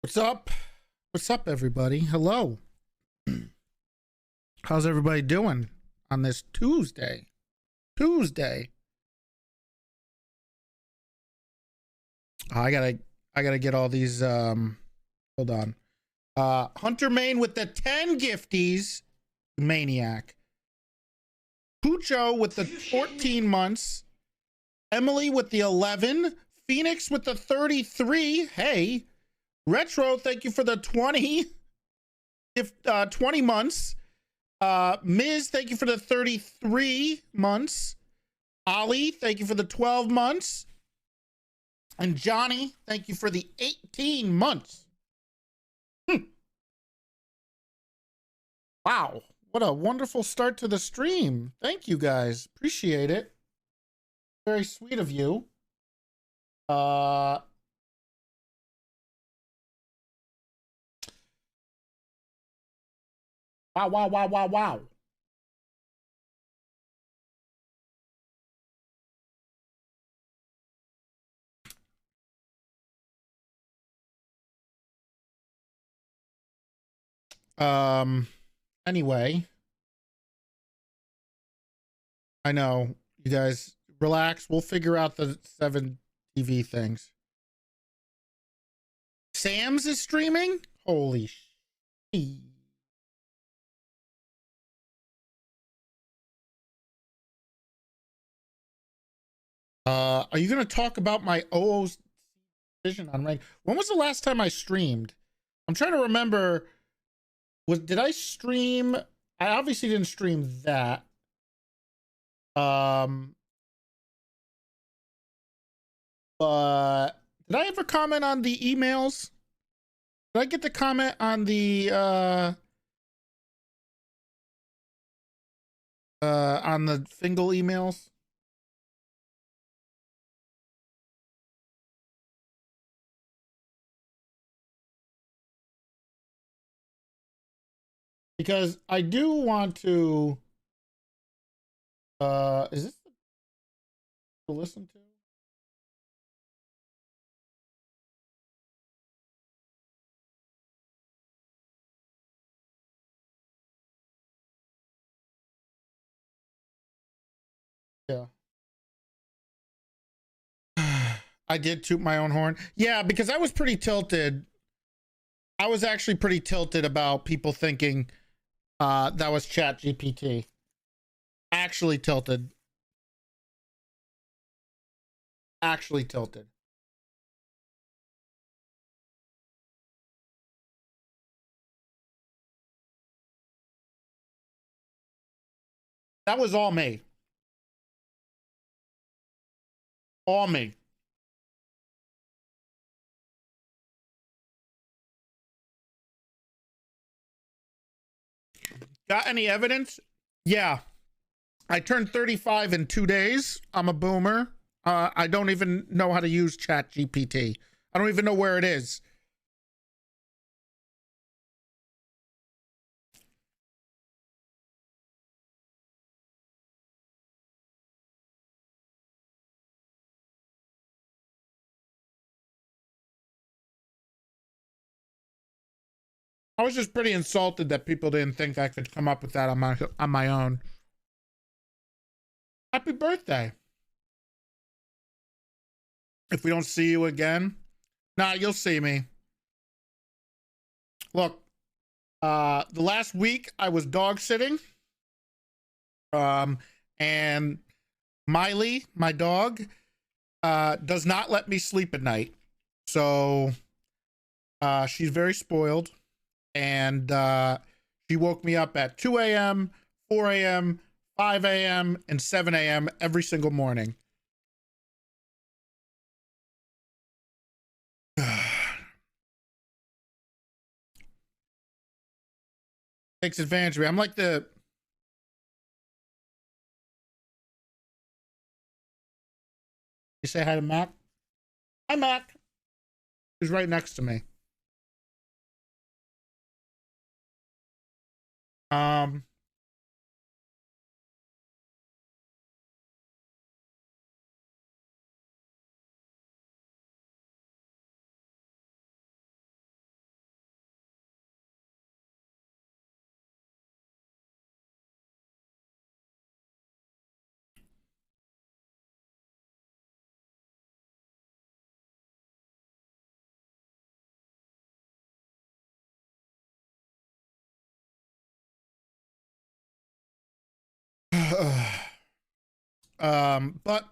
What's up? What's up, everybody? Hello. How's everybody doing on this Tuesday? I gotta get all these. Hold on. Hunter Main with the 10 gifties, maniac. Pucho with the 14 months. Emily with the 11. Phoenix with the 33. Hey, Retro, thank you for the 20. 20 months. Miz, thank you for the 33 months. Ali, thank you for the 12 months. And Johnny, thank you for the 18 months. Wow, what a wonderful start to the stream. Thank you guys. Appreciate it. Very sweet of you. Wow, wow, wow, wow, wow. Anyway, I know you guys relax. We'll figure out the 7 TV things. Sam's is streaming? Holy shit. Are you going to talk about my OO's decision on rank? When was the last time I streamed? I'm trying to remember. Did I stream? I obviously didn't stream that. But did I ever comment on the emails? Did I get to comment on the Fingal emails? Because I do want to is this to listen to? Yeah. I did toot my own horn. Yeah, because I was pretty tilted. I was actually pretty tilted about people thinking that was Chat GPT. Actually tilted. Actually tilted. That was all me. All me. Got any evidence? Yeah. I turned 35 in 2 days. I'm a boomer. I don't even know how to use Chat GPT. I don't even know where it is. I was just pretty insulted that people didn't think I could come up with that on my own. Happy birthday. If we don't see you again, nah, you'll see me. Look, the last week I was dog sitting. And Miley, my dog, does not let me sleep at night. So she's very spoiled. And she woke me up at 2 a.m., 4 a.m., 5 a.m., and 7 a.m. every single morning. Takes advantage of me. I'm like the... You say hi to Mac? Hi, Mac. He's right next to me. Um, But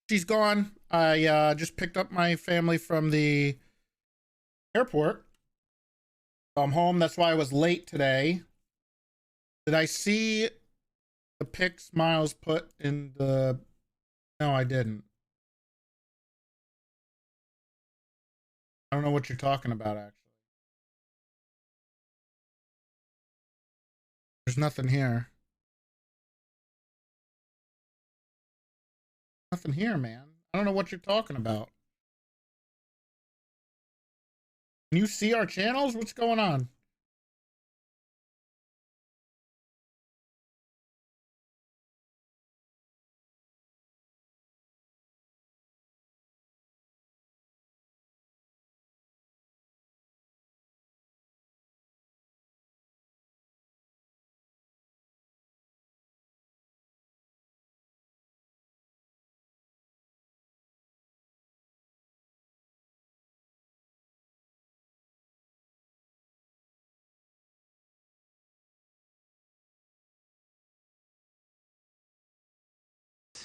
she's gone. I just picked up my family from the airport. I'm home. That's why I was late today. Did I see the pics Miles put in the... No, I didn't. I don't know what you're talking about, actually. There's nothing here. Nothing here, man. I don't know what you're talking about. Can you see our channels? What's going on?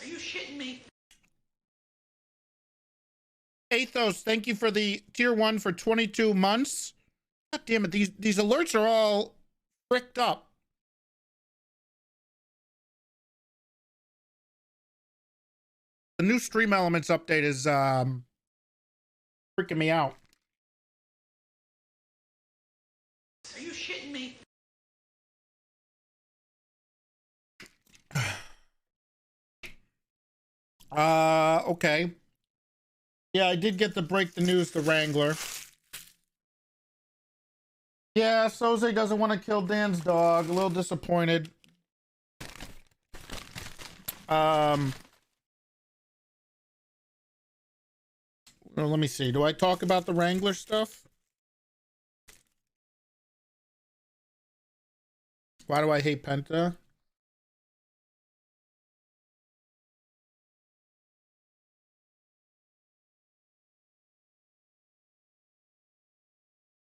Are you shitting me? Athos, thank you for the tier 1 for 22 months. God damn it, these alerts are all fricked up. The new Stream Elements update is freaking me out. Are you shitting me? Okay. Yeah, I did get to break the news to Wrangler. Yeah, Soze doesn't want to kill Dan's dog. A little disappointed. Well, let me see. Do I talk about the Wrangler stuff? Why do I hate Penta?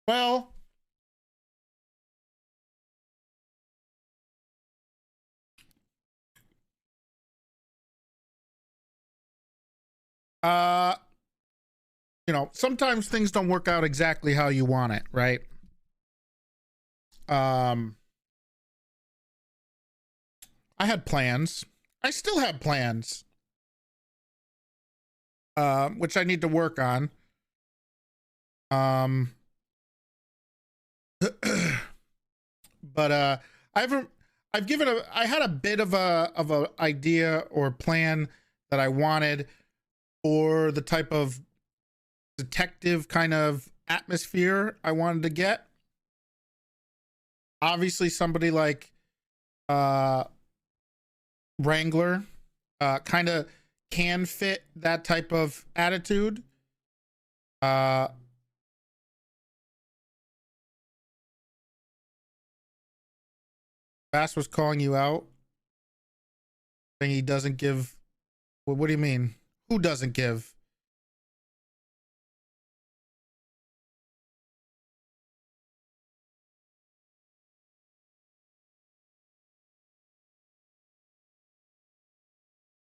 Well, uh, you know, sometimes things don't work out exactly how you want it, right? I had plans. I still have plans. Which I need to work on. But I had a bit of a idea or plan that I wanted for the type of detective kind of atmosphere I wanted to get. Obviously somebody like Wrangler kind of can fit that type of attitude. Bass was calling you out, saying he doesn't give. Well, what do you mean? Who doesn't give?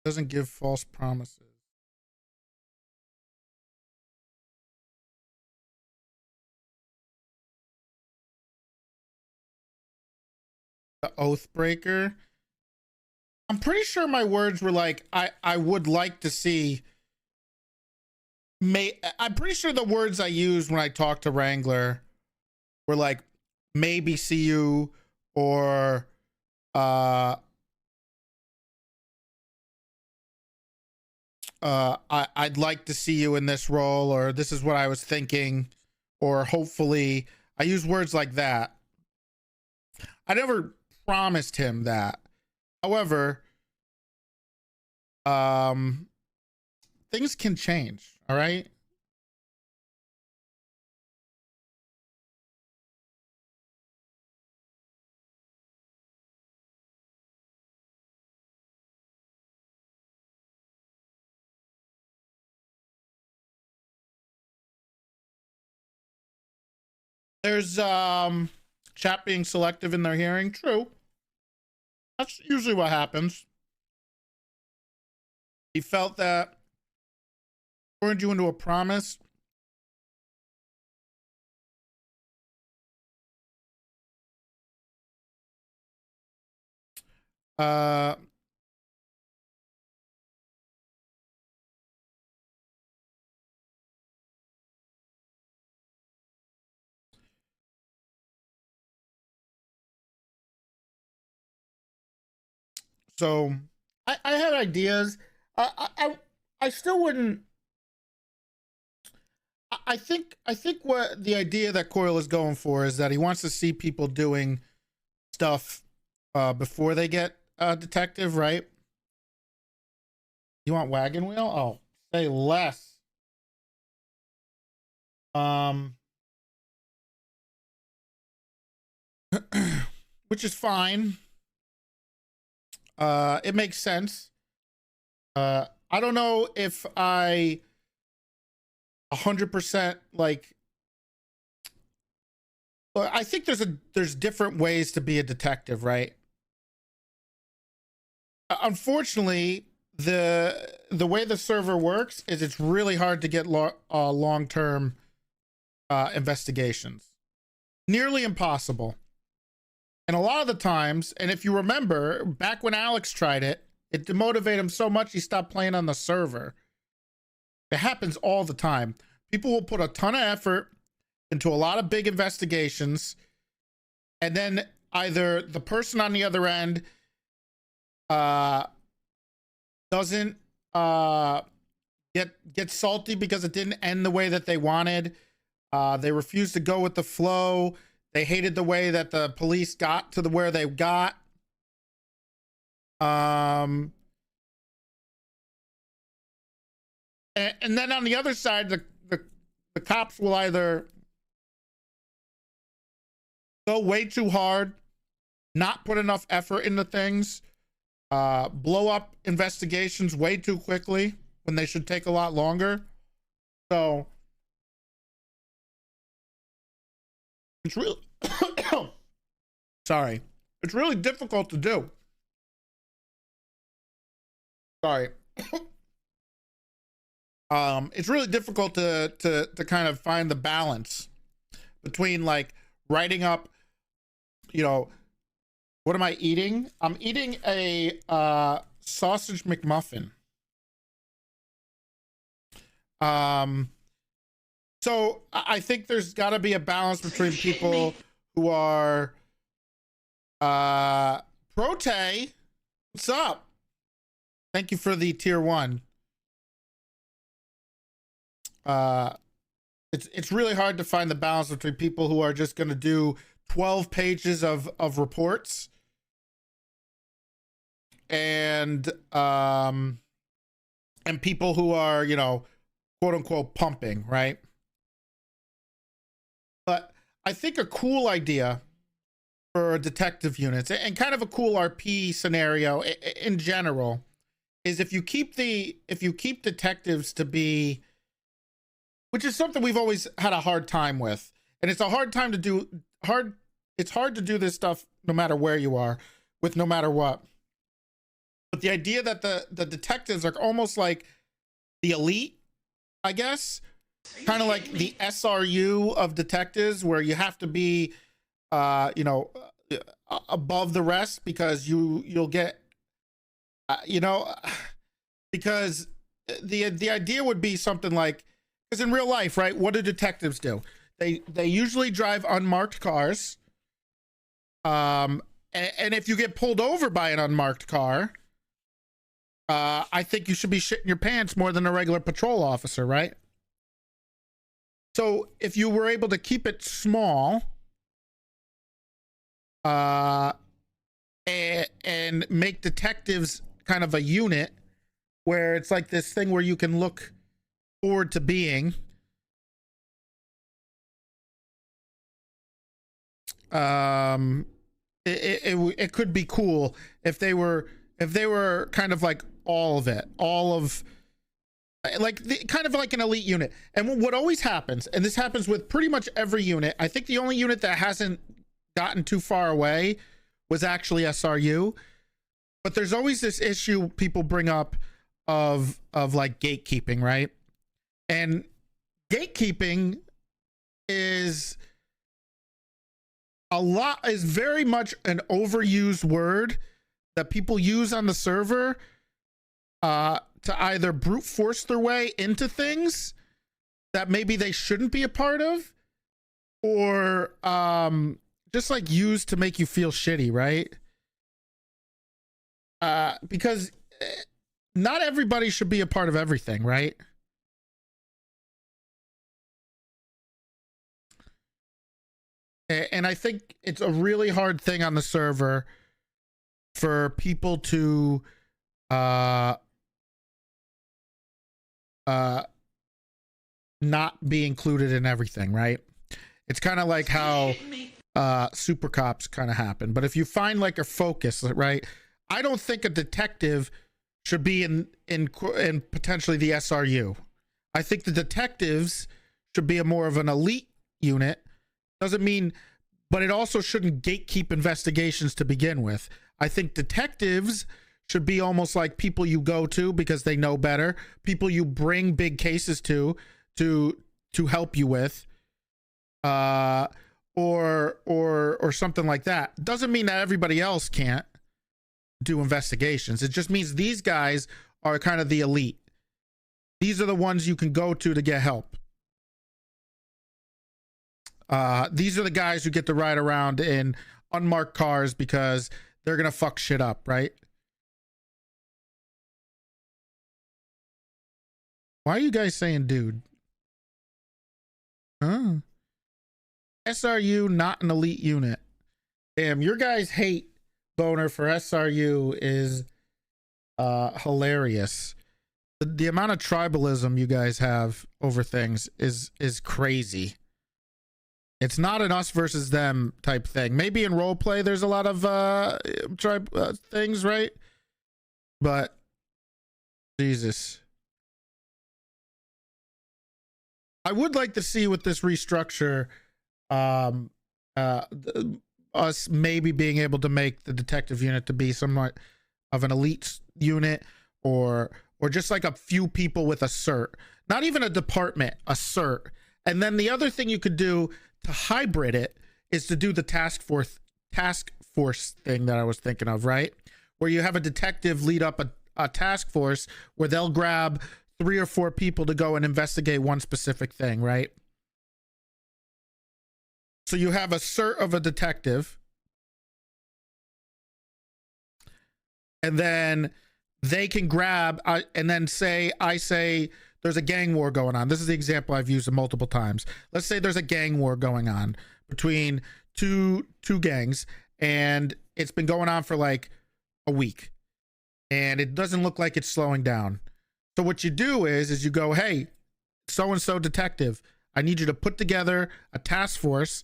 Doesn't give false promises. The oath breaker. I'm pretty sure my words were like, I would like to see. I'm pretty sure the words I used when I talked to Wrangler were like, maybe see you, or I'd like to see you in this role, or this is what I was thinking, or hopefully. I use words like that. I never promised him that. However, things can change, all right? There's chat being selective in their hearing. True. That's usually what happens. He felt that turned you into a promise. Uh, so I had ideas. I still wouldn't. I think what the idea that Coyle is going for is that he wants to see people doing stuff before they get detective, right? You want wagon wheel? Oh, say less. Which is fine. It makes sense. I don't know if I 100% like. I think there's different ways to be a detective, right? Unfortunately, the way the server works is it's really hard to get long-term investigations. Nearly impossible. And a lot of the times, and if you remember, back when Alex tried it, it demotivated him so much he stopped playing on the server. It happens all the time. People will put a ton of effort into a lot of big investigations, and then either the person on the other end doesn't get salty because it didn't end the way that they wanted. They refused to go with the flow. They hated the way that the police got to where they got. And then on the other side, the cops will either go way too hard, not put enough effort into things, blow up investigations way too quickly when they should take a lot longer. So it's really sorry. It's really difficult to do. Sorry. It's really difficult to kind of find the balance between like writing up, what am I eating? I'm eating a sausage McMuffin. So I think there's got to be a balance between people who are Prote, what's up? Thank you for the tier 1. It's really hard to find the balance between people who are just going to do 12 pages of reports and people who are, quote unquote pumping, right? But I think a cool idea for detective units and kind of a cool RP scenario in general is if you keep detectives to be, which is something we've always had a hard time with, and it's a hard time to do. It's hard to do this stuff no matter where you are, with no matter what. But the idea that the detectives are almost like the elite, I guess, kind of like the SRU of detectives, where you have to be, above the rest because you'll get, because the idea would be something like, because in real life, right, what do detectives do? They usually drive unmarked cars. And if you get pulled over by an unmarked car, I think you should be shitting your pants more than a regular patrol officer, right? So if you were able to keep it small, and make detectives kind of a unit where it's like this thing where you can look forward to being, it could be cool if they were kind of like all of like kind of like an elite unit. And what always happens, and this happens with pretty much every unit, I think the only unit that hasn't gotten too far away was actually SRU, But there's always this issue people bring up of like gatekeeping, right? And gatekeeping is very much an overused word that people use on the server to either brute force their way into things that maybe they shouldn't be a part of, or just like use to make you feel shitty, right? Because not everybody should be a part of everything, right? And I think it's a really hard thing on the server for people to not be included in everything, right? It's kind of like how super cops kind of happen. But if you find like a focus, right? I don't think a detective should be in potentially the SRU. I think the detectives should be a more of an elite unit. Doesn't mean, but it also shouldn't gatekeep investigations to begin with. I think detectives should be almost like people you go to because they know better, people you bring big cases to help you with, or something like that. Doesn't mean that everybody else can't do investigations. It just means these guys are kind of the elite. These are the ones you can go to get help. These are the guys who get to ride around in unmarked cars because they're gonna fuck shit up, right? Why are you guys saying dude? Huh? SRU not an elite unit. Damn, your guys' hate boner for SRU is hilarious. The amount of tribalism you guys have over things is crazy. It's not an us versus them type thing. Maybe in roleplay there's a lot of tribe things, right? But Jesus. I would like to see with this restructure us maybe being able to make the detective unit to be somewhat of an elite unit, or just like a few people with a cert, not even a department, a cert. And then the other thing you could do to hybrid it is to do the task force thing that I was thinking of, right? Where you have a detective lead up a task force where they'll grab 3 or 4 people to go and investigate one specific thing, right? So you have a cert of a detective, and then they can grab and then I say there's a gang war going on. This is the example I've used multiple times. Let's say there's a gang war going on between two gangs, and it's been going on for like a week, and it doesn't look like it's slowing down. So what you do is you go, hey, so-and-so detective, I need you to put together a task force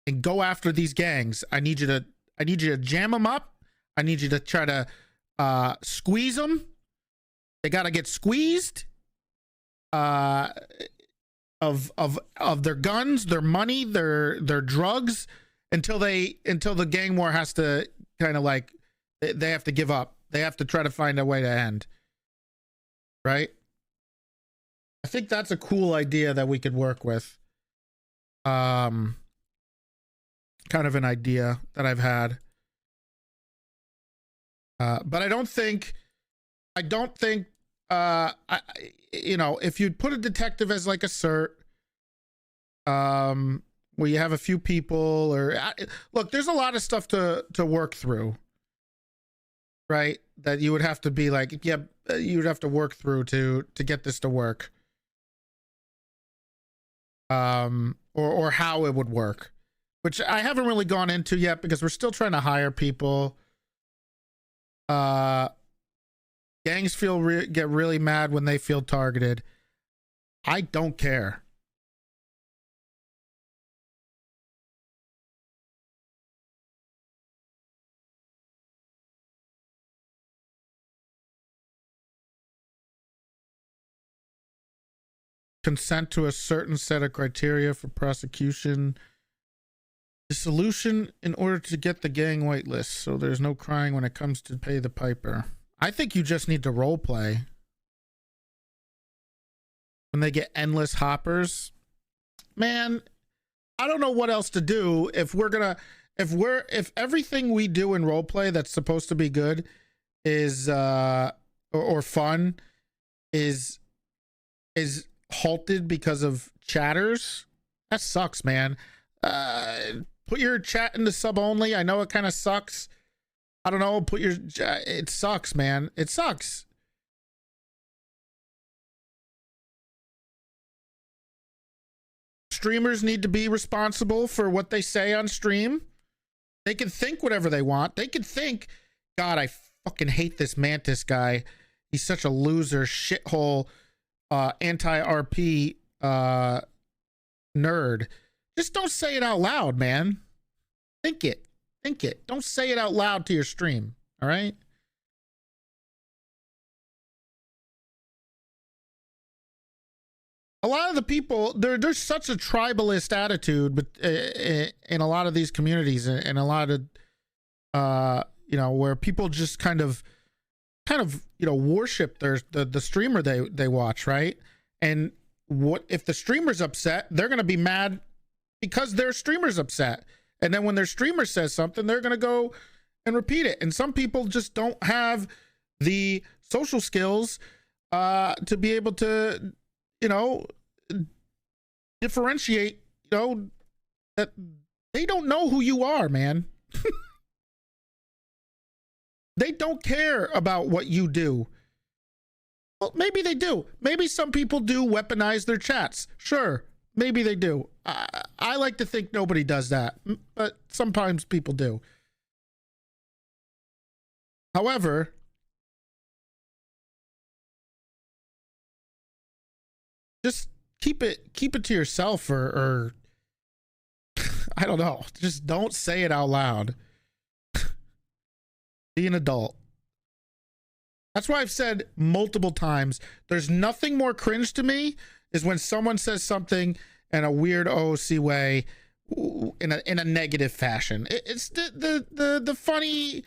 and go after these gangs. I need you to jam them up. I need you to try to squeeze them. They got to get squeezed of their guns, their money, their drugs, until the gang war has to kind of like, they have to give up. They have to try to find a way to end. Right? I think that's a cool idea that we could work with. Kind of an idea that I've had. But I don't think, if you'd put a detective as like a cert, where you have a few people, or look, there's a lot of stuff to work through, right? That you would have to be like, yeah, you'd have to work through to get this to work. Or how it would work, which I haven't really gone into yet because we're still trying to hire people. Gangs get really mad when they feel targeted. I don't care. Consent to a certain set of criteria for prosecution. The solution in order to get the gang whitelist, so there's no crying when it comes to pay the piper. I think you just need to role play. When they get endless hoppers, man, I don't know what else to do if if everything we do in role play that's supposed to be good is or fun is halted because of chatters. That sucks, man. Put your chat into sub only. I know it kind of sucks. I don't know. It sucks, man. It sucks. Streamers need to be responsible for what they say on stream. They can think whatever they want. They can think, God, I fucking hate this Mantis guy. He's such a loser, shithole, anti-RP nerd. Just don't say it out loud, man. Think it. Think it. Don't say it out loud to your stream. All right? A lot of the people, there's such a tribalist attitude, but in a lot of these communities, and a lot of where people just kind of worship the streamer they watch, right? And what if the streamer's upset? They're gonna be mad because their streamer's upset, and then when their streamer says something, they're gonna go and repeat it. And some people just don't have the social skills to be able to differentiate, that they don't know who you are, man. They don't care about what you do. Well, maybe they do. Maybe some people do weaponize their chats. Sure, maybe they do. I like to think nobody does that, but sometimes people do. However, just keep it to yourself, or I don't know. Just don't say it out loud. Be an adult. That's why I've said multiple times, there's nothing more cringe to me is when someone says something in a weird OOC way, in a negative fashion. It's the funny,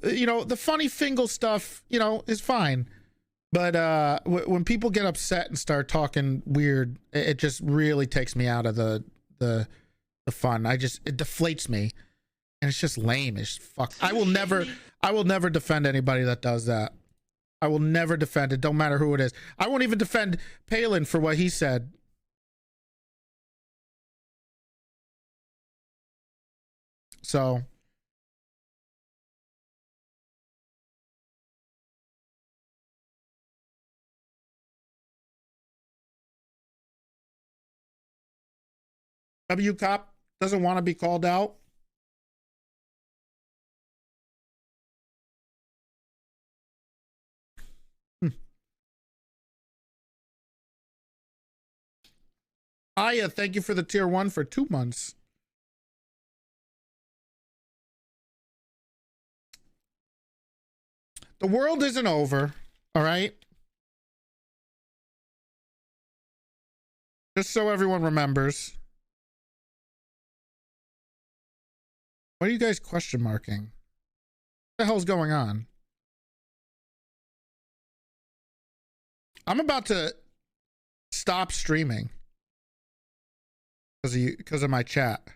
the funny fingal stuff, is fine. But when people get upset and start talking weird, it just really takes me out of the fun. It deflates me, and it's just lame as fuck. I will never defend anybody that does that. I will never defend it. Don't matter who it is. I won't even defend Palin for what he said. So. W Cop doesn't want to be called out. Aya, thank you for the tier 1 for 2 months. The world isn't over, all right? Just so everyone remembers. What are you guys question marking? What the hell's going on? I'm about to stop streaming because of my chat.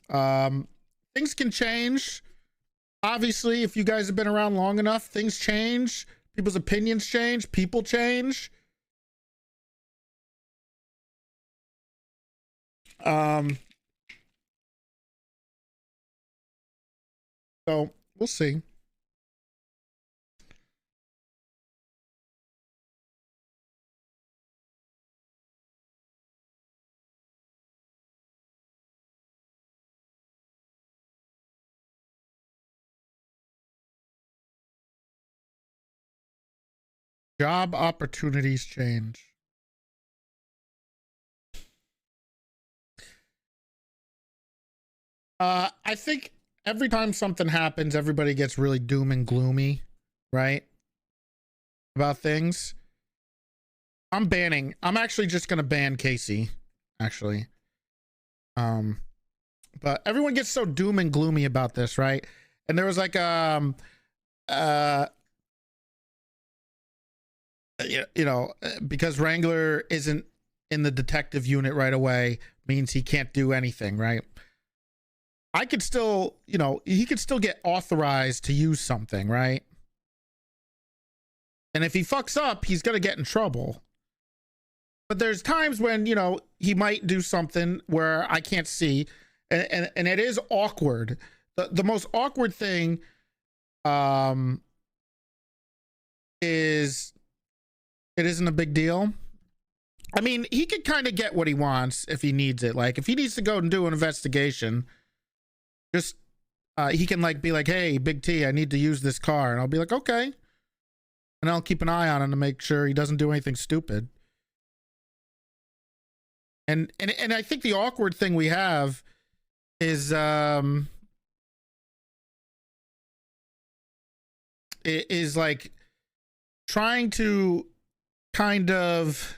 Things can change. Obviously, if you guys have been around long enough, things change. People's opinions change. People change. So we'll see. Job opportunities change. I think every time something happens, everybody gets really doom and gloomy, right? About things. I'm actually just going to ban Casey, actually. But everyone gets so doom and gloomy about this, right? And there was like because Wrangler isn't in the detective unit right away means he can't do anything, right? I could still, he could still get authorized to use something, right? And if he fucks up, he's going to get in trouble. But there's times when, he might do something where I can't see, and it is awkward. The most awkward thing is it isn't a big deal. I mean, he could kind of get what he wants if he needs it. Like, if he needs to go and do an investigation, just he can be like, hey, Big T, I need to use this car. And I'll be like, okay. And I'll keep an eye on him to make sure he doesn't do anything stupid. And I think the awkward thing we have is like trying to kind of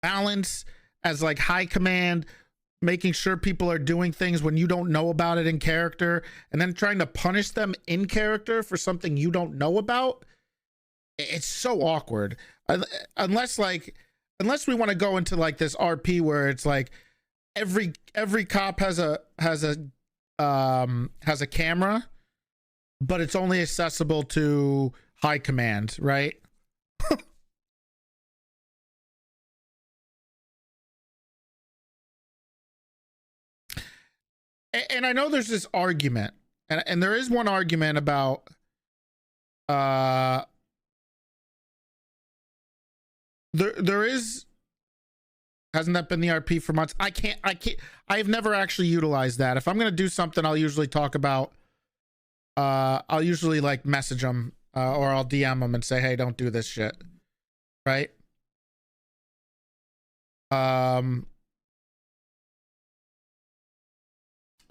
balance as like high command, making sure people are doing things when you don't know about it in character, and then trying to punish them in character for something you don't know about. It's so awkward. Unless we want to go into like this RP where it's like every cop has a camera, but it's only accessible to high command, right? And I know there's this argument, and there is one argument about there is, hasn't that been the RP for months? I've never actually utilized that. If I'm gonna do something, I'll usually talk about I'll usually like message them or I'll DM them and say, hey, don't do this shit, right?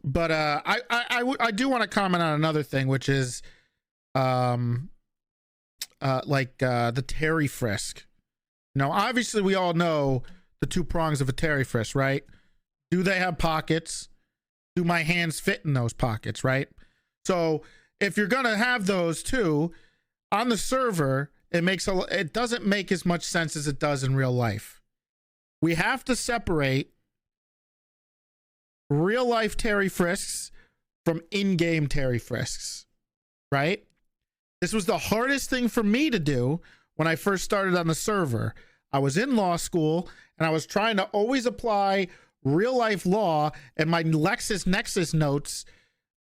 But I do want to comment on another thing, which is the Terry frisk. Now, obviously, we all know the two prongs of a Terry frisk, right? Do they have pockets? Do my hands fit in those pockets, right? So if you're gonna have those two on the server, it doesn't make as much sense as it does in real life. We have to separate real life Terry frisks from in-game Terry frisks, right? This was the hardest thing for me to do when I first started on the server. I was in law school and I was trying to always apply real life law and my LexisNexis notes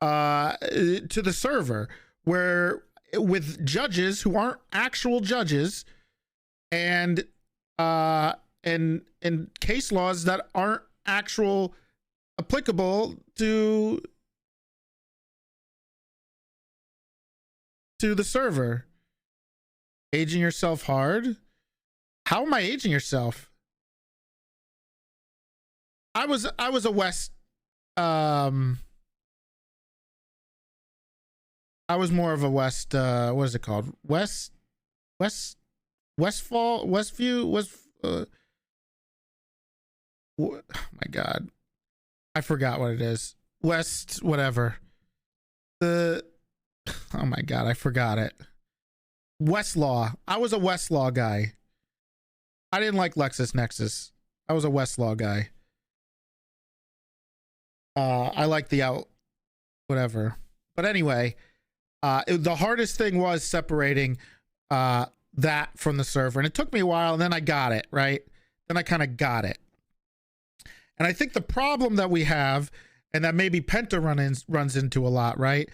to the server, where with judges who aren't actual judges and case laws that aren't actual applicable to the server. Aging yourself hard? How am I aging yourself? I was a West I was more of a West what is it called? Westview, oh my god. I forgot what it is. West whatever. Oh my god, I forgot it. Westlaw. I was a Westlaw guy. I didn't like LexisNexis. I was a Westlaw guy. I like the whatever. But anyway, the hardest thing was separating that from the server, and it took me a while, and then I got it, right? Then I kind of got it. And I think the problem that we have, and that maybe Penta runs into a lot, right,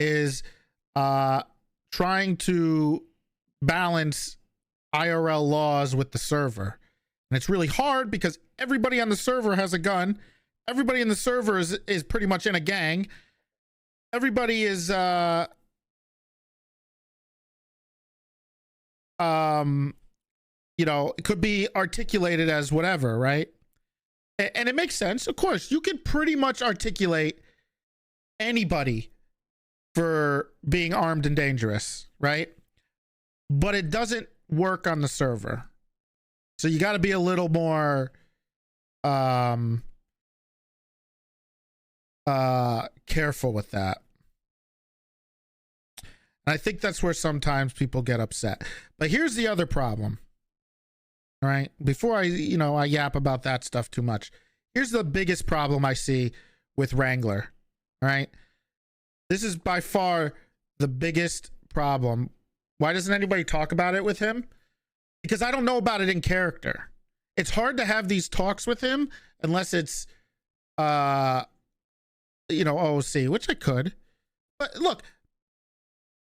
is trying to balance IRL laws with the server. And it's really hard because everybody on the server has a gun. Everybody in the server is pretty much in a gang. Everybody is it could be articulated as whatever, right? And it makes sense. Of course, you could pretty much articulate anybody for being armed and dangerous, right? But it doesn't work on the server. So you got to be a little more careful with that. And I think that's where sometimes people get upset. But here's the other problem. All right, before I yap about that stuff too much, here's the biggest problem I see with Wrangler. All right, this is by far the biggest problem. Why doesn't anybody talk about it with him? Because I don't know about it in character. It's hard to have these talks with him unless it's OC, which I could. But look,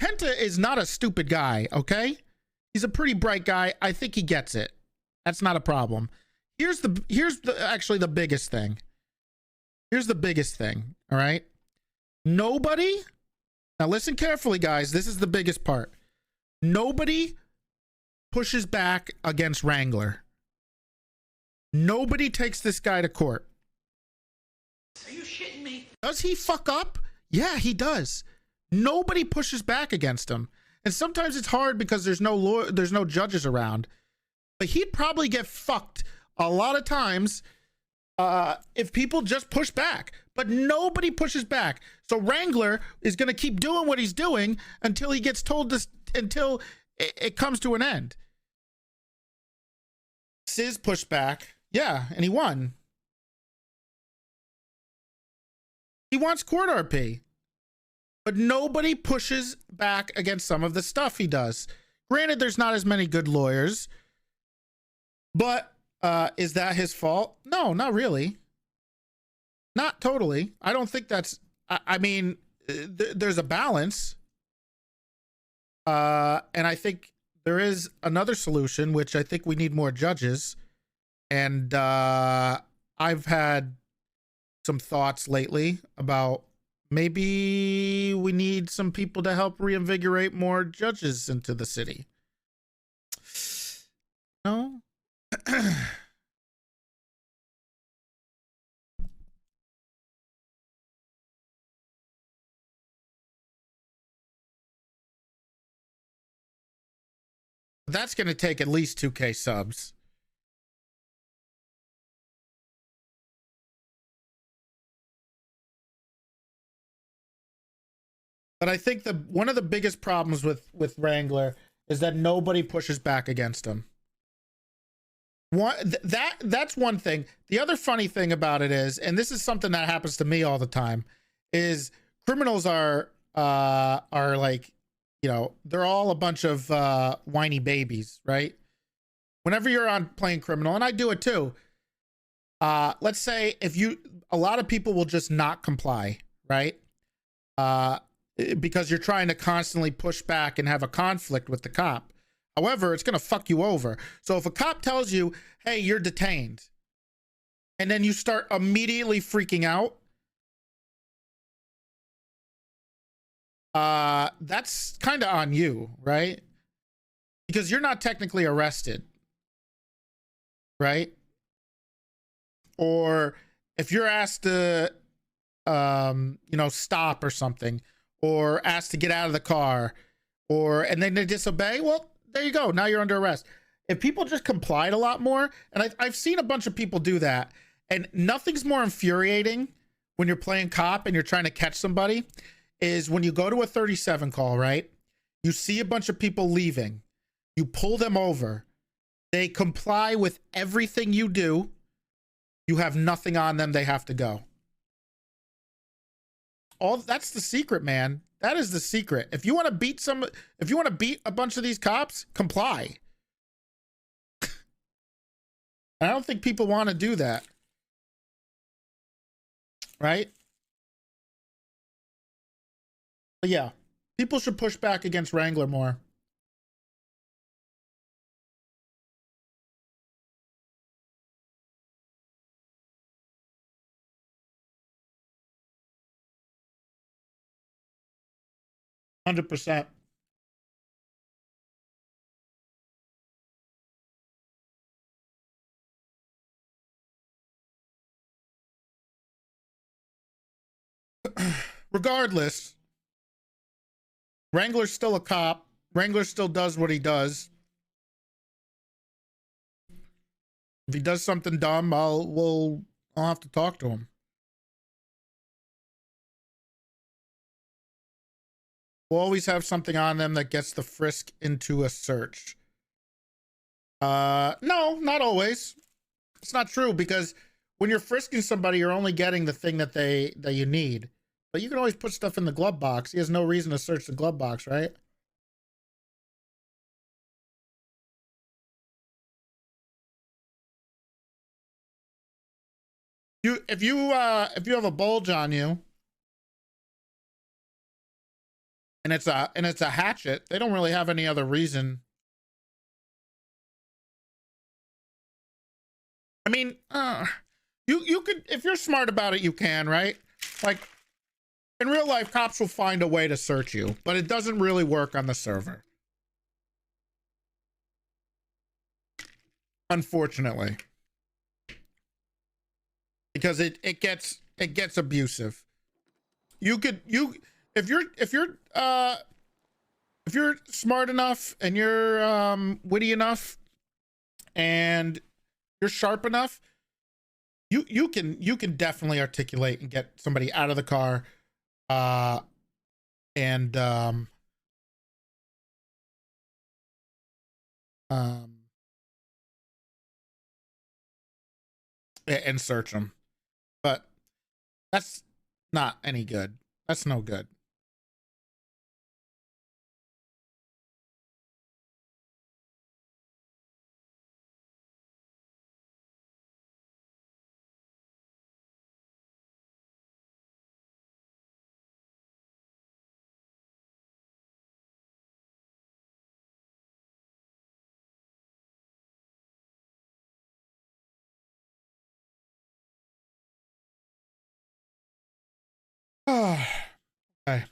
Penta is not a stupid guy, okay? He's a pretty bright guy. I think he gets it. That's not a problem. Here's actually the biggest thing. Here's the biggest thing, all right? Nobody, now listen carefully, guys. This is the biggest part. Nobody pushes back against Wrangler. Nobody takes this guy to court. Are you shitting me? Does he fuck up? Yeah, he does. Nobody pushes back against him. And sometimes it's hard because there's no judges around. But he'd probably get fucked a lot of times if people just push back. But nobody pushes back. So Wrangler is going to keep doing what he's doing until he gets told this, until it comes to an end. Sis pushed back. Yeah, and he won. He wants court RP. But nobody pushes back against some of the stuff he does. Granted, there's not as many good lawyers. But is that his fault? No, not really. Not totally. I don't think that's... I mean, there's a balance. And I think there is another solution, which I think we need more judges. And I've had some thoughts lately about maybe we need some people to help reinvigorate more judges into the city. No? That's going to take at least 2K subs. But I think one of the biggest problems with Wrangler is that nobody pushes back against him. That's one thing. The other funny thing about it is, and this is something that happens to me all the time, is criminals are like, they're all a bunch of whiny babies, right? Whenever you're on playing criminal, and I do it too. Let's say a lot of people will just not comply, right? Because you're trying to constantly push back and have a conflict with the cop. However, it's going to fuck you over. So if a cop tells you, hey, you're detained, and then you start immediately freaking out, that's kind of on you, right? Because you're not technically arrested, right? Or if you're asked to, stop or something, or asked to get out of the car, and then they disobey, well, there you go. Now you're under arrest. If people just complied a lot more, and I've seen a bunch of people do that, and nothing's more infuriating when you're playing cop and you're trying to catch somebody, is when you go to a 37 call, right? You see a bunch of people leaving. You pull them over. They comply with everything you do. You have nothing on them. They have to go. That's the secret, man. That is the secret. If you want to beat a bunch of these cops, comply. I don't think people want to do that. Right? But yeah, people should push back against Wrangler more. %. Regardless, Wrangler's still a cop. Wrangler still does what he does. If he does something dumb, I'll have to talk to him. will always have something on them that gets the frisk into a search. No, not always. It's not true, because when you're frisking somebody, you're only getting the thing that you need. But you can always put stuff in the glove box. He has no reason to search the glove box, right? If you have a bulge on you and it's a hatchet, they don't really have any other reason. I mean, you could, if you're smart about it, you can, right? Like, in real life, cops will find a way to search you, but it doesn't really work on the server, unfortunately, because it gets abusive. If you're smart enough and you're witty enough and you're sharp enough, you can definitely articulate and get somebody out of the car, and search them. But that's not any good. That's no good. Okay.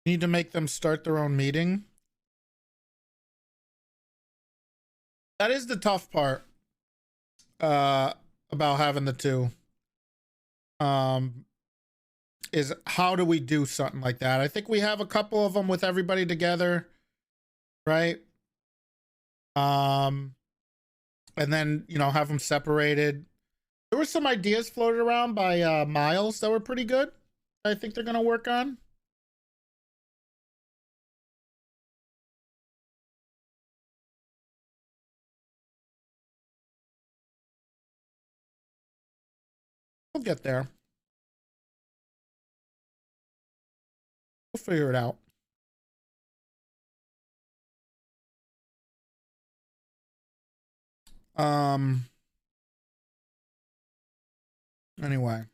Need to make them start their own meeting. That is the tough part about having the two. Is how do we do something like that? I think we have a couple of them with everybody together, right? And then, you know, have them separated. There were some ideas floated around by Miles that were pretty good. I think they're gonna work on. We'll get there. We'll figure it out. Anyway.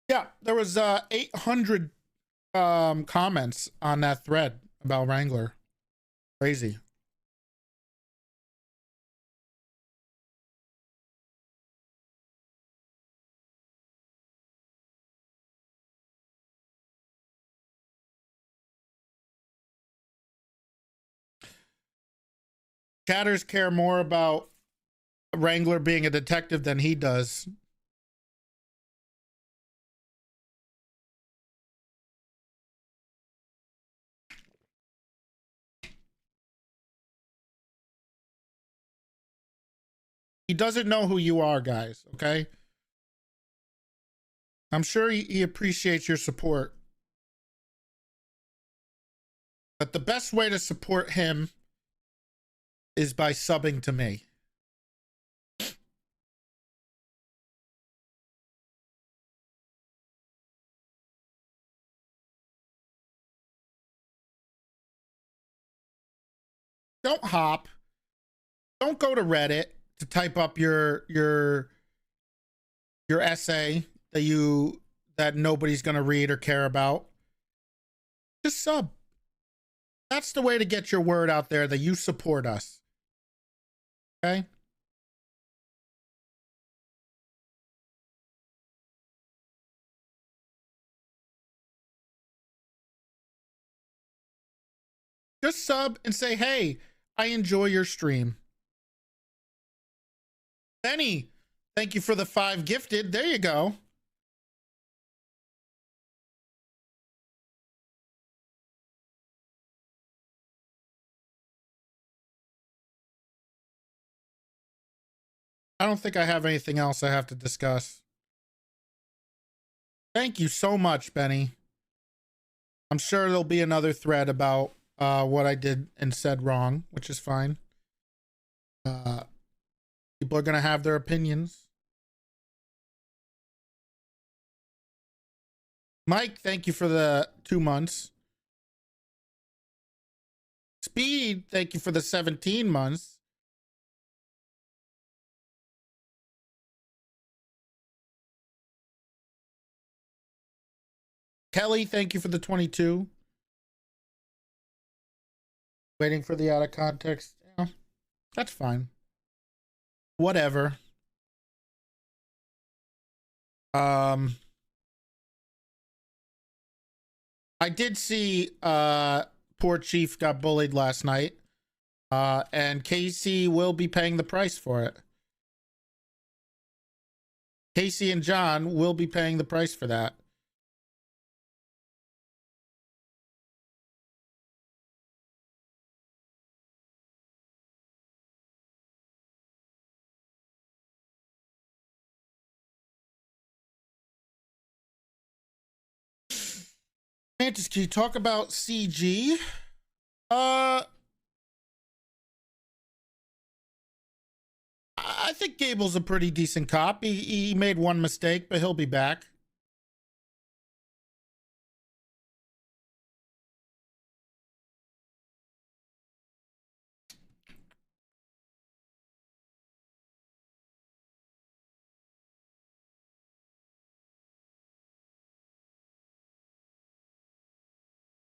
Yeah, there was 800 comments on that thread about Wrangler. Crazy. Chatters care more about Wrangler being a detective than he does. He doesn't know who you are, guys, okay? I'm sure he appreciates your support. But the best way to support him is by subbing to me. Don't hop. Don't go to Reddit to type up your essay that nobody's going to read or care about. Just sub. That's the way to get your word out there that you support us. Okay? Just sub and say, hey, I enjoy your stream. Benny, thank you for the 5 gifted. There you go. I don't think I have anything else I have to discuss. Thank you so much, Benny. I'm sure there'll be another thread about what I did and said wrong, which is fine. People are going to have their opinions. Mike, thank you for the 2 months. Speed, thank you for the 17 months. Kelly, thank you for the 22. Waiting for the out of context. Yeah, that's fine. Whatever. I did see poor Chief got bullied last night. And Casey will be paying the price for it. Casey and John will be paying the price for that. Mantis, can you talk about CG? I think Gable's a pretty decent cop. He made one mistake, but he'll be back.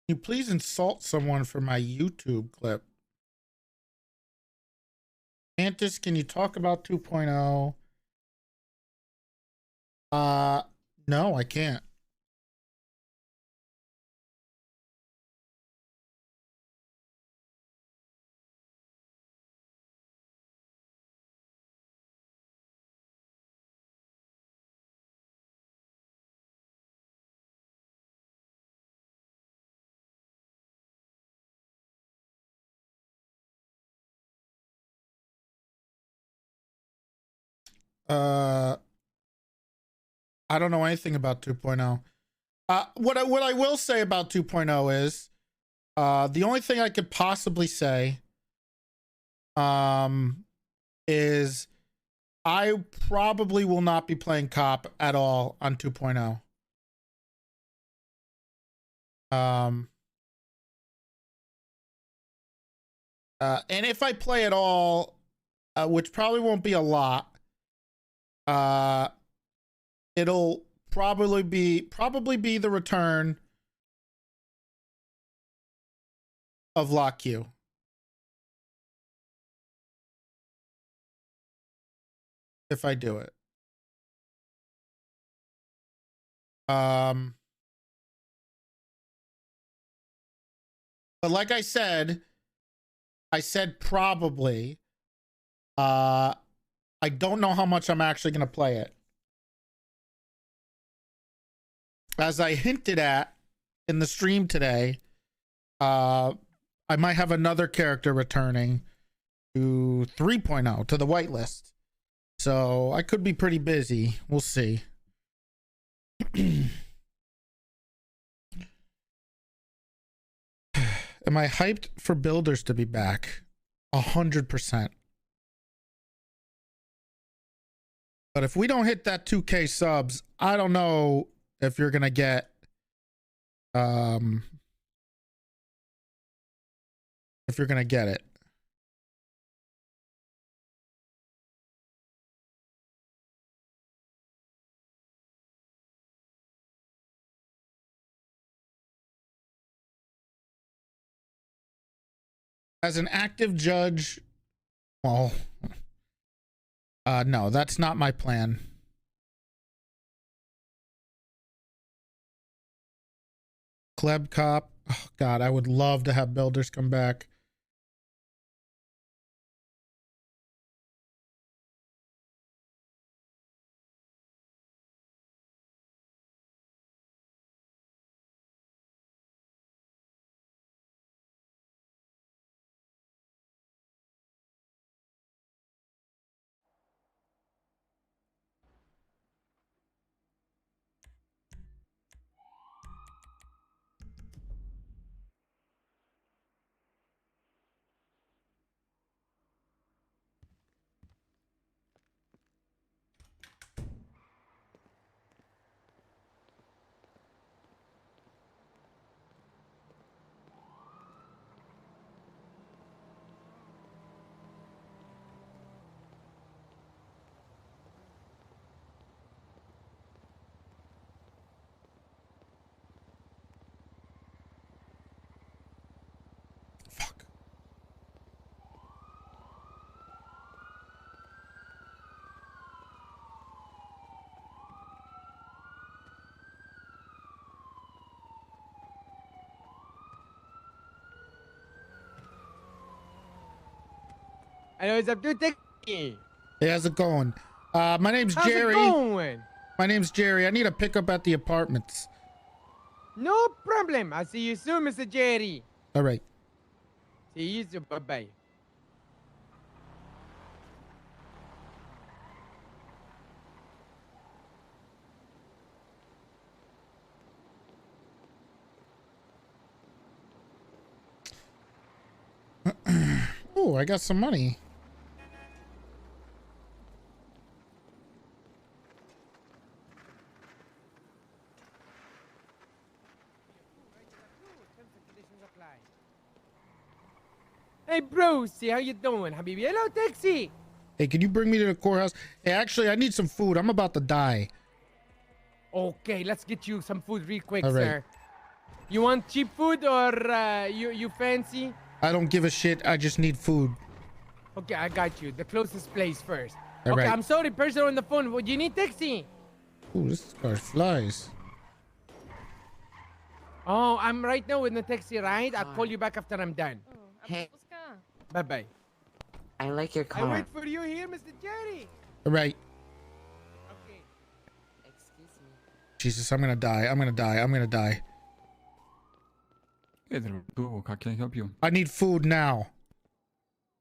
Can you please insult someone for my YouTube clip? Mantis, can you talk about 2.0? No, I can't. I don't know anything about 2.0. What I will say about 2.0 is the only thing I could possibly say is I probably will not be playing cop at all on 2.0. And if I play at all, which probably won't be a lot, it'll probably be the return of Lock Q. If I do it. But like I said probably. I don't know how much I'm actually going to play it. As I hinted at in the stream today, I might have another character returning to 3.0, to the whitelist. So I could be pretty busy. We'll see. Am I hyped for builders to be back? 100%. But if we don't hit that 2K subs, I don't know if you're gonna get if you're gonna get it. As an active judge, well, no, that's not my plan. Kleb Cop. Oh, God, I would love to have builders come back. Hello, it's up to taxi. Hey, how's it going? My name's How's Jerry. it going? My name's Jerry. I need a pickup at the apartments. No problem. I'll see you soon, Mr. Jerry. All right. See you soon. Bye-bye. Oh, I got some money. Hey, Brucey, how you doing, Habibi? Hello, taxi. Hey, can you bring me to the courthouse? Hey, actually, I need some food. I'm about to die. Okay, let's get you some food real quick, All right. sir. You want cheap food or you fancy? I don't give a shit. I just need food. Okay, I got you. The closest place first. All okay, right. I'm sorry, person on the phone. What do you need, taxi? Ooh, this car flies. Oh, I'm right now in the taxi ride. I'll call you back after I'm done. Hey, Bye-bye. I like your I car. wait for you here, Mr. Jerry. All right. Okay. Excuse me. Jesus, I'm gonna die. I'm gonna die. I'm gonna die. Hey there, Boo. How can I help you? I need food now.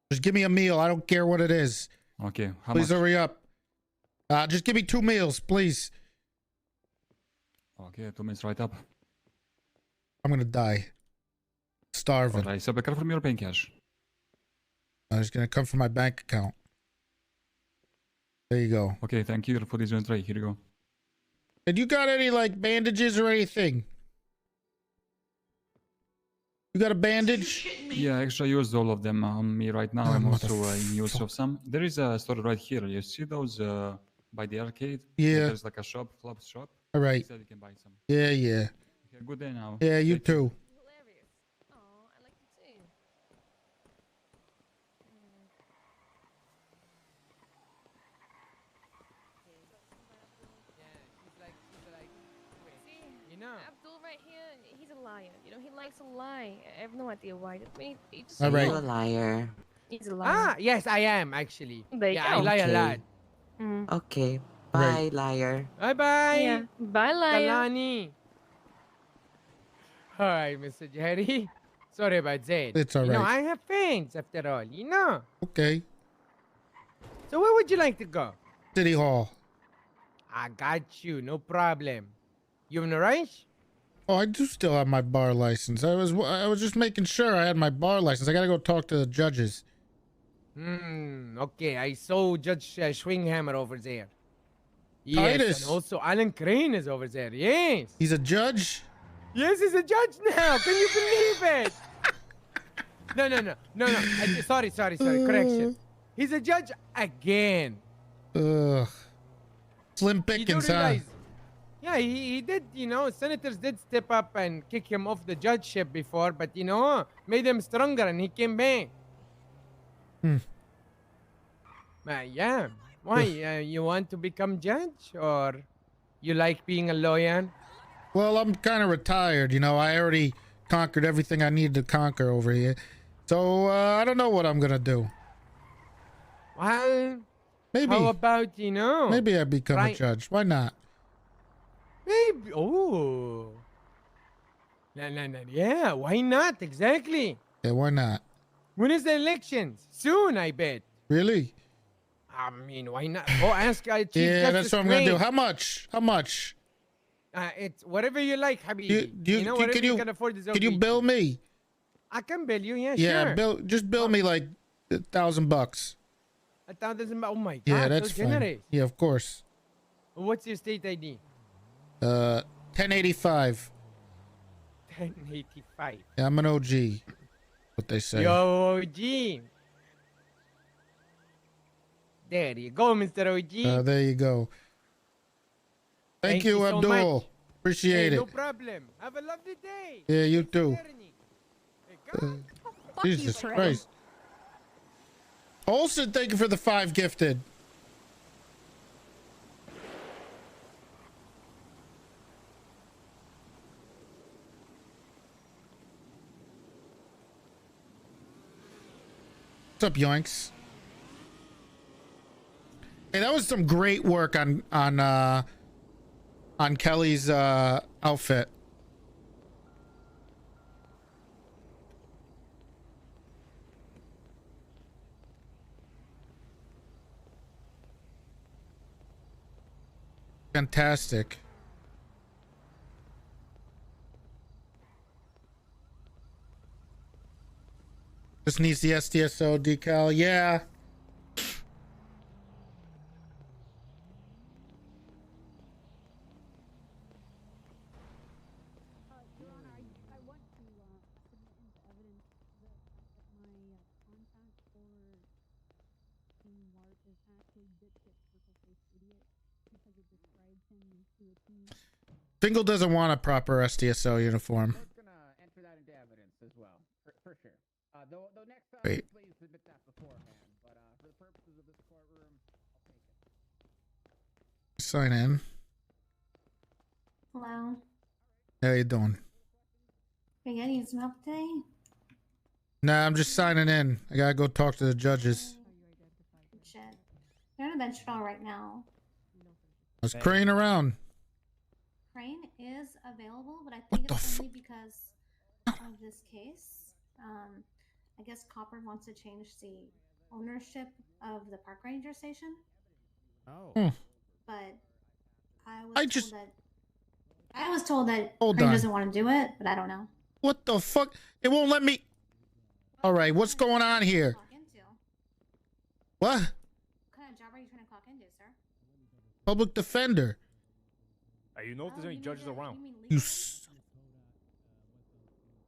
Just give me a meal. I don't care what it is. Okay, how Please much? hurry up. Just give me 2 meals, please. Okay, 2 minutes right up. I'm gonna die. Starving. Alright, so card from your bank cash. It's gonna come from my bank account. There you go. Okay, thank you. Your food is on tray. Here you go. And you got any like bandages or anything? You got a You bandage? shitting me? Yeah, actually, I used all of them on me right now. Oh, I'm also in use motherfucker. of some. There is a store right here. You see those by the arcade? Yeah. There's like a shop, club shop. All He right. said you can buy some. Yeah, yeah. Okay, good day now. Yeah, you Take care. too. Hilarious. Oh, I like you too. Yeah, she's like, See, you know. Abdul right here, he's a liar. You know, he likes to lie. I have no idea why. He just All right. You a liar. He's a liar. Ah, yes, I am actually. There you yeah, I go. lie a Okay. lot. Mm. Okay. Right. Bye, liar. Bye-bye. Yeah. Bye, liar. Kalani. All right, Mr. Jerry. Sorry about that. It's all You know, right. I have fans after all, you know. Okay. So where would you like to go? City Hall. I got you, no problem. You in a rush? Oh, I do still have my bar license. I was just making sure I had my bar license. I gotta go talk to the judges. Okay. I saw Judge Schwinghammer over there. Titus. Yes, and also Alan Crane is over there. Yes. He's a judge? Yes, he's a judge now. Can you believe it? No. Sorry. Correction. He's a judge again. Ugh. Slim You do pickings, huh? realize? Yeah, he did. You know, senators did step up and kick him off the judgeship before, but you know, made him stronger, and he came back. Hmm. Yeah. Why? You want to become judge, or you like being a lawyer? Well, I'm kind of retired, you know. I already conquered everything I needed to conquer over here. So, I don't know what I'm gonna do. Well, Maybe, how about you know? maybe I become a right. judge. Why not? Maybe. Oh. No. Yeah. Why not? Exactly. Yeah, why not? When is the elections? Soon, I bet. Really? I mean, why not? Go ask Chief Yeah, Justice that's what I'm gonna do. Crane. How much? How much? It's whatever you like, Habibi. You know, whatever can you you can afford is can you okay. bill me? I can bill you, yeah, Yeah, sure. just bill me like $1,000. 1,000. Oh my God, Yeah, that's so fine. generous. Yeah, of course. What's your state ID? 1085. 1085. Yeah, I'm an OG. What they say. Yo, OG. There you go, Mr. OG. There you go. Thank Thank you, you so Abdul. much. Appreciate Hey, it. no problem. Have a lovely day. Yeah, you Thanks for too. learning. Hey, God. Fuck you, Jesus Fred. Christ. Olsen, thank you for the 5 gifted. What's up, Yoinks? Hey, that was some great work on Kelly's outfit. Fantastic. Just needs the SDSO decal. Yeah. Your Honor, I want to submit into evidence the fact that my contact for King Mark is actually dipshit purple face idiot because it describes him to a T. Fingal doesn't want a proper SDSO uniform. We're gonna enter that into evidence as well, for sure. Though next time, Wait. please submit that beforehand. But for the purposes of this courtroom, I'll take it. Sign in. Hello. How you doing? Are you getting some help today? Nah, I'm just signing in. I gotta go talk to the judges. Shit. They're on a bench trial right now. I was crane around. Crane is available, but I What think the it's fu- only because of this case. I guess Copper wants to change the ownership of the park ranger station. Oh. Hmm. But I was I told just- that I was told that Hold Crane on. doesn't want to do it, but I don't know. What the fuck? It won't let me. All right, what's going on here? Clock into. What? What kind of job are you trying to clock into, sir? Public defender. You know if there's Oh, any you mean judges the- around? you mean You. legal?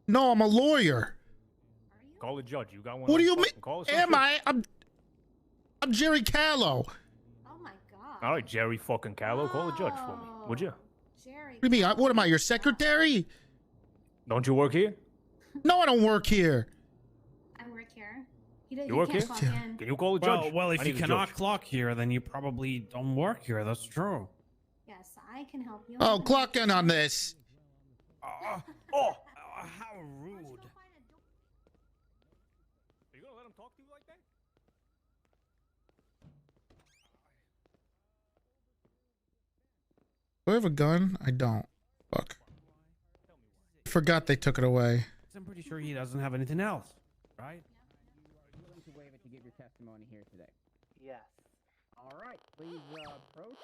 No, I'm a lawyer. Are you? Call a judge. You got one. What on do you fucking mean? call or some Am shit? I? I'm Jerry Callow. Oh my god. All right, Jerry fucking Callow. Call a judge for me, would you? Jerry. What do you mean? What am I, your secretary? Don't you work here? No, I don't work here. I work here. He does. You He work can't here? clock Yeah. in. Can you call a judge? Well, if I you need a cannot judge. clock here, then you probably don't work here. That's true. Yes, I can help you. Oh, clock in on this. How rude. Are you gonna let him talk to you like that? Do I have a gun? I don't. Fuck. Forgot they took it away. I'm pretty sure he doesn't have anything else, right? You willing to waive it to give your testimony here today? Yes. All right, please approach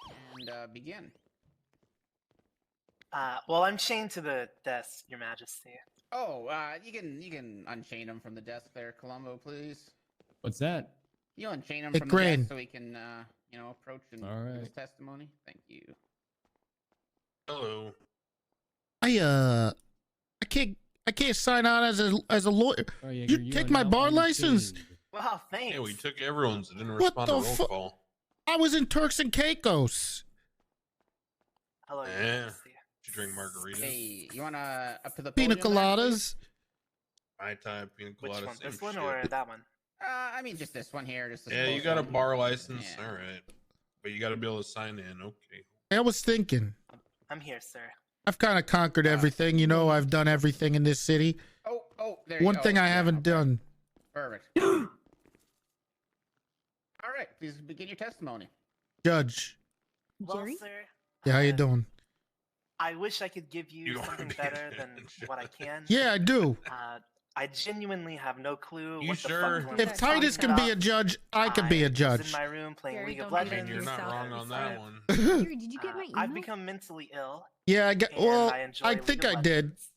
and begin. Well, I'm chained to the desk, Your Majesty. Oh, you can unchain him from the desk there, Columbo, please. What's that? You unchain him Hey, from Crane. the desk so he can, approach and All give his right. testimony. Thank you. Hello. I can't sign on as a lawyer. Oh, yeah, You you're take my now bar license? unchained. Wow, thanks. Yeah, we took everyone's. It didn't What respond the to roll fu- call. I was in Turks and Caicos. Hello, Your Yeah. Majesty. Did you drink margaritas? Hey, you wanna up to the Pina podium there, please? coladas. High tide, pina Which colada, one? same This one shit. or that one? I mean, just this one here. Just this Yeah, you close got a one. bar license. Yeah. All right. But you got to be able to sign in. Okay. I was thinking. I'm here, sir. I've kind of conquered everything. You know, I've done everything in this city. Oh, there you One go. thing I Yeah, haven't okay. done. Perfect. All right, please begin your testimony. Judge. Well, Jerry? sir. Yeah, how you uh, doing? I wish I could give you You don't something wanna be better a than judge. what I can. Yeah, I do. I genuinely have no clue You what the sure? fuck If Titus can be a judge, I could be a was judge. in my room playing Jerry, League of don't do I that mean, Legends. to you're not yourself. wrong on that one. Jerry, did you get my email? I've become mentally ill. Yeah, I got. and Well, I, enjoy I League think of I did. Legends.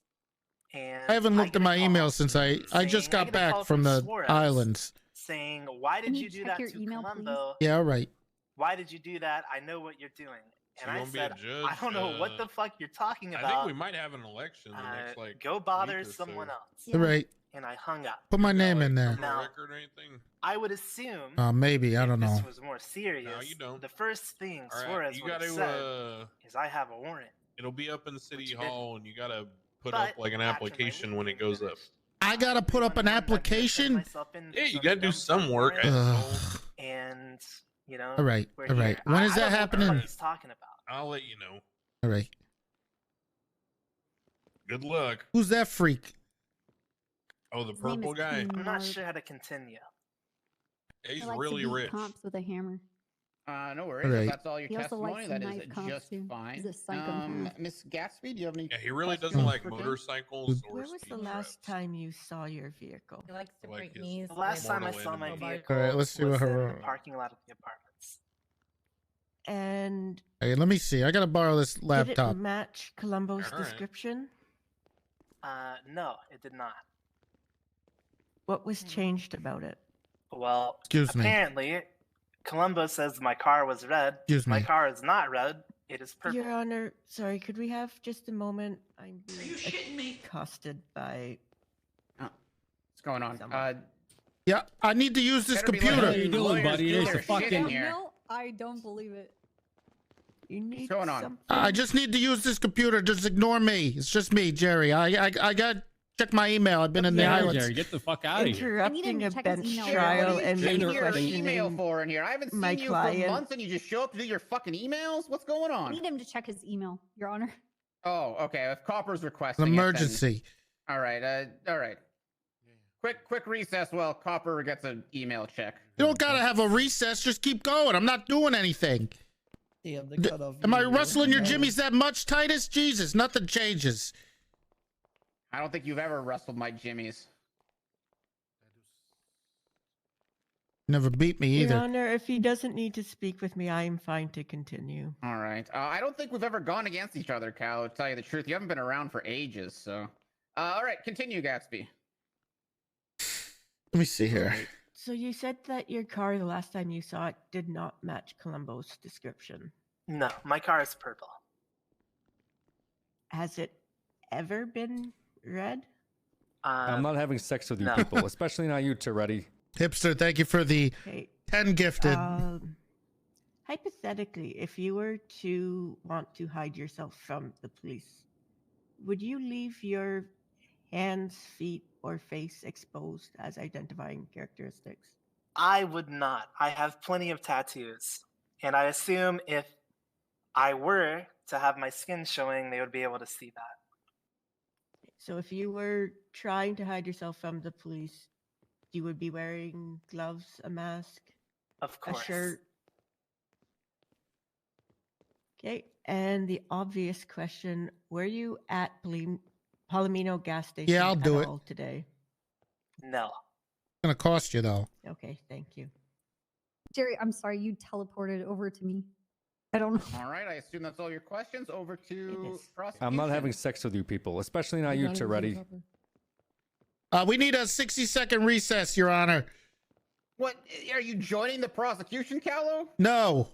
And I haven't looked get at a my call email since I just saying- got get a call back from the Suarez islands. saying, "Why Can did you you do check that your to email, please? Columbo? Yeah, all right. Why did you do that? I know what you're doing." So And you I wanna be a said, judge? "I don't know what the fuck you're talking I about. think we might have an election the next like. Go bother week or someone so. else." All right. And I hung up. Put my Got, name like, in there. criminal No. record or anything? I would assume. Maybe. I don't if know. This was more serious. you don't. The first thing All right, Suarez you would got have to. said is, "I have a warrant." It'll be up in the city Which you didn't. hall, and you got to put But up like an after my application when it meeting goes up. finished, I gotta put up an one I've never turned application. myself in for Yeah, you some got to do dumb some work. warrant, Ugh. And All right. we're All right. here. When is I that don't know happening? What he's talking about. I'll let you know. All right. Good luck. Who's that freak? Oh, the His name purple is guy. King I'm not Mark. sure how to continue. He's He likes to really beat rich. comps with a hammer. No worries. All If right. that's all your He also testimony, likes that knife is cops, just too. fine. He's a psychopath. Miss Gatsby, do you have any? Yeah, he really questions doesn't like for Tim? motorcycles or Where was the speed last trips. time you saw your vehicle? He likes to Like break his knees. The last with time I mortal saw my enemy. vehicle All right, let's see what was in her. the parking lot of the apartments. And Hey, let me see. I gotta borrow this did laptop. it match Columbo's All right. description? No, it did not. What was changed about it? Well, Excuse me. apparently, Columbo says my car was red. Excuse My me. car is not red. It is purple. Your Honor, sorry, could we have just a moment? I'm Are being you shitting me? accosted by What's going on? Someone. Yeah, I need to use this better be computer. letting What are you doing, lawyers buddy? do There's their the shit fucking- in here. No, I don't believe it. You need going on? something? I just need to use this computer. Just ignore me. It's just me, Jerry. I got check my email. I've been in the Yeah, islands. Jerry, get the fuck out of here. I need him Interrupting to a check his bench email. trial What are and you then checking your email questioning for in here? I haven't my seen you for client. months, and you just show up to do your fucking emails. What's going I on? need him to check his email, Your Honor. Oh, okay. If Copper's requesting An it, then- emergency. all right. All right. Quick recess while Copper gets an email check. You don't gotta have a recess. Just keep going. I'm not doing anything. Am I rustling your jimmies that much, Titus? Jesus, nothing changes. I don't think you've ever wrestled my jimmies. Never beat me Your either. Honor, if he doesn't need to speak with me, I am fine to continue. All right. I don't think we've ever gone against each other, Cal. To tell you the truth, you haven't been around for ages, so. All right, continue, Gatsby. Let me see here. So you said that your car, the last time you saw it, did not match Columbo's description. No, my car is purple. Has it ever been red? I'm not having sex with you no. people, especially not you, Toretti. Hipster, thank you for the Okay. 10 gifted. Hypothetically, if you were to want to hide yourself from the police, would you leave your hands, feet, or face exposed as identifying characteristics? I would not. I have plenty of tattoos. And I assume if I were to have my skin showing, they would be able to see that. So if you were trying to hide yourself from the police, you would be wearing gloves, a mask, Of a course. shirt. Okay, and the obvious question, were you at Palomino gas station Yeah, I'll at do it. all today? No. It's gonna cost you though. Okay, thank you. Jerry, I'm sorry, you teleported over to me. I don't know. All right, I assume that's all your questions. Over to is. prosecution. I'm not having sex with you people, especially not you, Toretti. We need a 60-second recess, Your Honor. What? Are you joining the prosecution, Callow? No,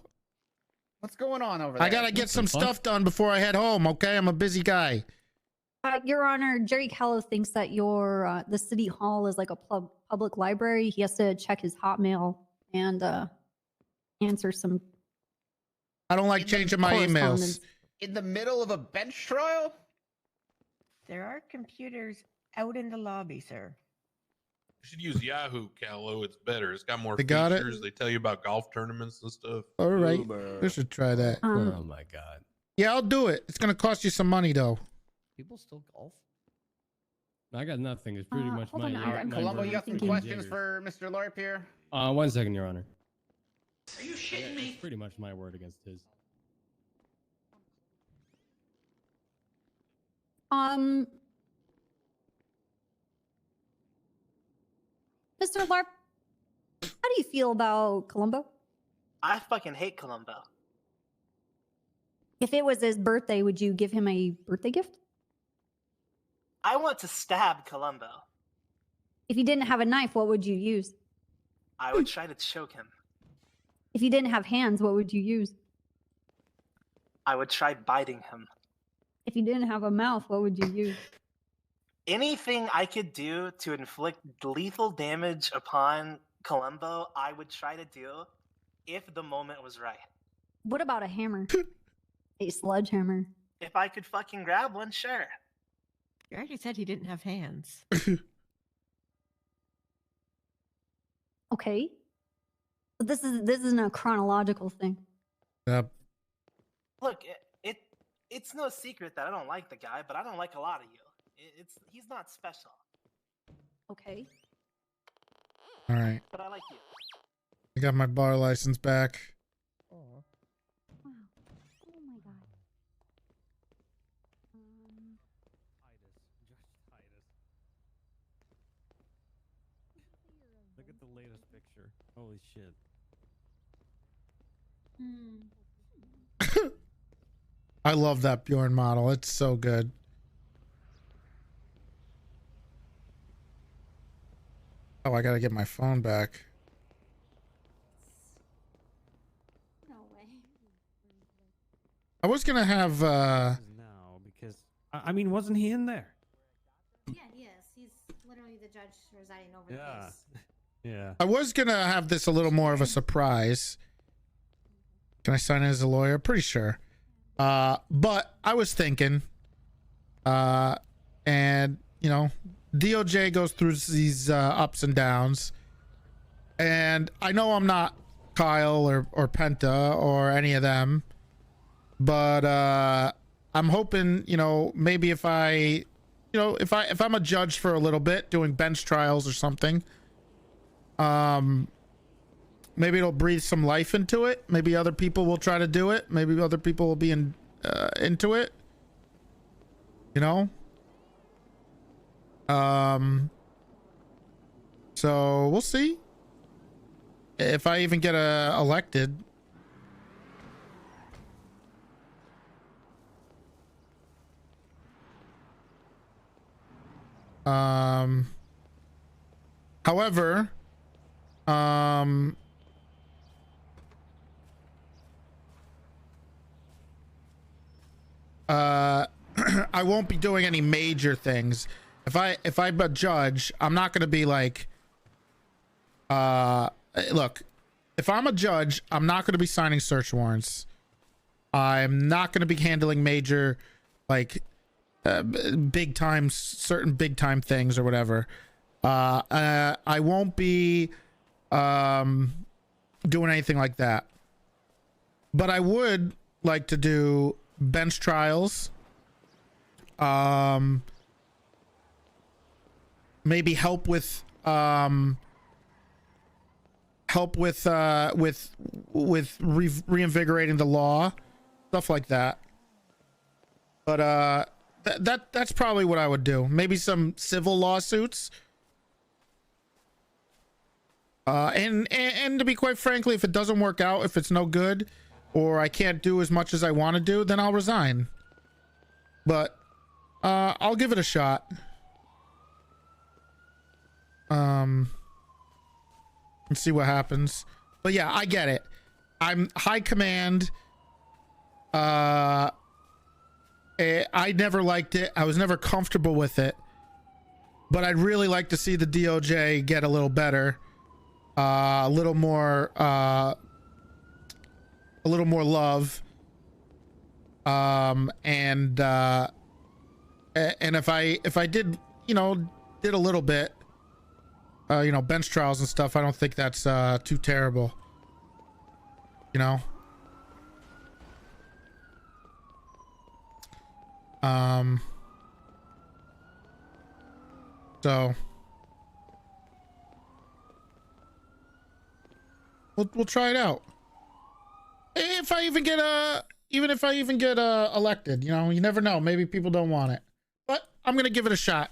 What's going on over there? I gotta get some stuff done before I head home. Okay, I'm a busy guy. Your Honor, Jerry Callow thinks that your the city hall is like a public library. He has to check his Hotmail and answer some. I don't like changing my emails. correspondence. In the middle of a bench trial? There are computers out in the lobby, sir. You should use Yahoo, Callow. It's better. It's got more They got it? features. They tell you about golf tournaments and stuff. All right, we should try that. Oh my god. Yeah, I'll do it. It's gonna cost you some money though. People still golf? I got nothing. It's pretty much hold my. on, All right, my Columbo, version you got some of questions Jagger. for Mr. Larp here? 1 second, Your Honor. Are you Yeah, shitting it's pretty much my word against his. Mr. Larp, how do you feel about Columbo? I fucking hate Columbo. If it was his birthday, would you give him a birthday gift? I want to stab Columbo. If you didn't have a knife, what would you use? I would try to choke him. If you didn't have hands, what would you use? I would try biting him. If you didn't have a mouth, what would you use? Anything I could do to inflict lethal damage upon Columbo, I would try to do if the moment was right. What about a hammer? A sledgehammer. If I could fucking grab one, sure. You already said he didn't have hands. Okay. But this isn't a chronological thing. Yep. Look, it's no secret that I don't like the guy, but I don't like a lot of you. He's not special, Okay. All right. but I like you. I got my bar license back. Wow. Oh my god. Look at the latest picture. Holy shit. I love that Bjorn model. It's so good. Oh, I gotta get my phone back. No way. I was gonna have Now, because I mean, wasn't he in there? Yeah, he is. He's literally the judge residing over the Yeah. case. Yeah. I was gonna have this a little more of a surprise. Can I sign in as a lawyer? Pretty sure. But I was thinking, and you know, DOJ goes through these ups and downs, and I know I'm not Kyle or Penta or any of them, but I'm hoping, you know, maybe if I'm a judge for a little bit doing bench trials or something, maybe it'll breathe some life into it. Maybe other people will try to do it. Maybe other people will be into it. You know? So we'll see if I even get elected. However, I won't be doing any major things. If I'm a judge, I'm not going to be like, look, if I'm a judge, I'm not going to be signing search warrants. I'm not going to be handling major, like, certain big time things or whatever. I won't be doing anything like that. But I would like to do bench trials. Maybe help with reinvigorating the law, stuff like that. But that's probably what I would do. Maybe some civil lawsuits. And to be quite frankly, if it doesn't work out, if it's no good, or I can't do as much as I want to do, then I'll resign. But I'll give it a shot. And see what happens. But yeah, I get it. I'm high command. I never liked it. I was never comfortable with it. But I'd really like to see the DOJ get a little better. A little more love. And if I did, did a little bit, bench trials and stuff, I don't think that's too terrible. So we'll try it out. If I even get elected, you never know. Maybe people don't want it, but I'm gonna give it a shot.